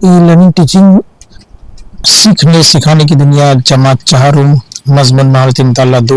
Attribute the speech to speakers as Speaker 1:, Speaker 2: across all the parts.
Speaker 1: E learning teaching सीखने सिखाने की दुनिया जमात 4 मजमून महारती मुताला 2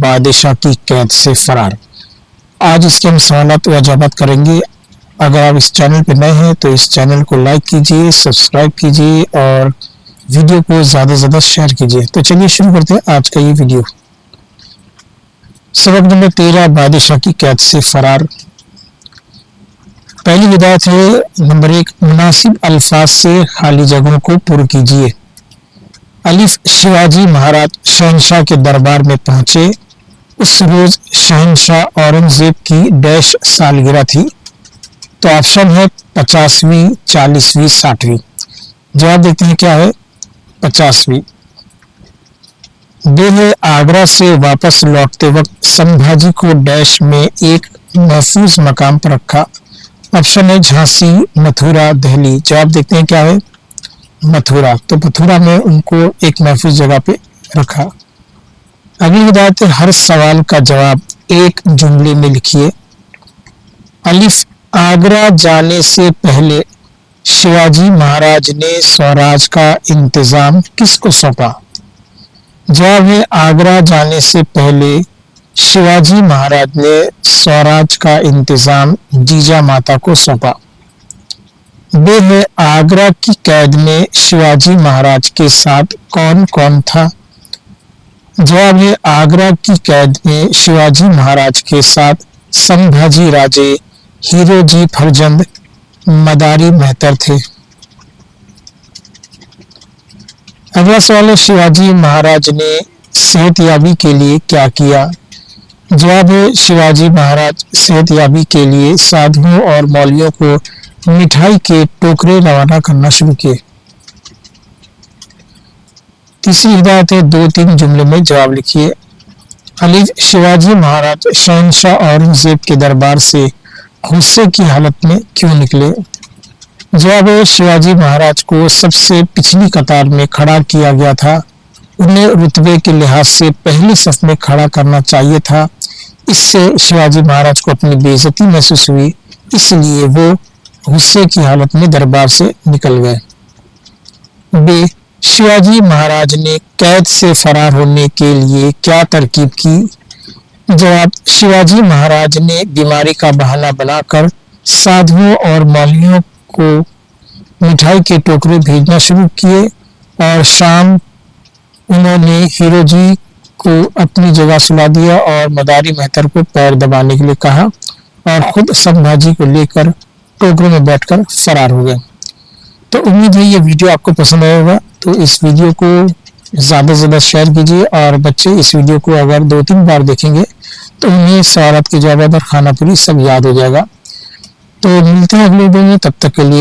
Speaker 1: बादशाह की कैद से फरार। आज इसके हम सवालात व जवाब करेंगे। अगर आप इस चैनल पर नए हैं तो इस चैनल को लाइक कीजिए, सब्सक्राइब कीजिए और वीडियो को ज़्यादा से ज़्यादा शेयर कीजिए। तो चलिए शुरू करते हैं आज का ये वीडियो। सबक नंबर 13 बादशाह की कैद से फरार। पहली हिदायत है नंबर 1, मुनासिब अल्फाज से खाली जगहों को पुर कीजिए। अलिफ, शिवाजी महाराज शहंशाह के दरबार में पहुंचे। उस रोज शहंशाह औरंगजेब की डैश सालगिरह थी। तो ऑप्शन है 50वीं, 40वीं, 60वीं। जवाब देखते हैं क्या है 50वीं। है आगरा से वापस लौटते वक्त संभाजी को डैश में एक महफूज मकाम पर रखा। ऑप्शन है झांसी, मथुरा, दिल्ली। जवाब देखते हैं क्या है मथुरा। तो मथुरा में उनको एक महफूज जगह पे रखा। अगली हिदायत है हर सवाल का जवाब एक जुमले में लिखिए। अलिफ, आगरा जाने से पहले शिवाजी महाराज ने स्वराज का इंतजाम किसको सौंपा। जवाब है आगरा जाने से पहले शिवाजी महाराज ने स्वराज का इंतजाम जीजा माता को सौंपा। बे है आगरा की कैद में शिवाजी महाराज के साथ कौन कौन था। जवाब है आगरा की कैद में शिवाजी महाराज के साथ संभाजी राजे, हीरोजी फरजंद, मदारी मेहतर थे। अगला सवाल है शिवाजी महाराज ने सेहतयाबी के लिए क्या किया। जवाब है शिवाजी महाराज सेहतयाबी के लिए साधुओं और मौलवियों को मिठाई के टोकरे रवाना करना शुरू किए। तीसरी हिदायत है 2-3 जुमले में जवाब लिखिए। अलिफ, शिवाजी महाराज शहंशाह औरंगजेब के दरबार से गुस्से की हालत में क्यों निकले। जवाब है शिवाजी महाराज को सबसे पिछली कतार में खड़ा किया गया था। उन्हें रुतबे के लिहाज से पहली सफ में खड़ा करना चाहिए था। इससे शिवाजी महाराज को अपनी बेइज्जती महसूस हुई, इसलिए वो गुस्से की हालत में दरबार से निकल गए। बे, शिवाजी महाराज ने कैद से फरार होने के लिए क्या तरकीब की। जवाब, शिवाजी महाराज ने बीमारी का बहाना बनाकर साधुओं और मौलवियों को मिठाई के टोकरे भेजना शुरू किए और शाम उन्होंने हीरोजी को अपनी जगह सुला दिया और मदारी मेहतर को पैर दबाने के लिए कहा और खुद संभाजी को लेकर टोकरे में बैठकर फरार हो गए। तो उम्मीद है ये वीडियो आपको पसंद आया होगा। तो इस वीडियो को ज़्यादा से ज़्यादा शेयर कीजिए और बच्चे इस वीडियो को अगर 2-3 बार देखेंगे तो उन्हें सवालात के जवाब और खाना पूरी सब याद हो जाएगा। तो मिलते हैं अगले वीडियो में, तब तक के लिए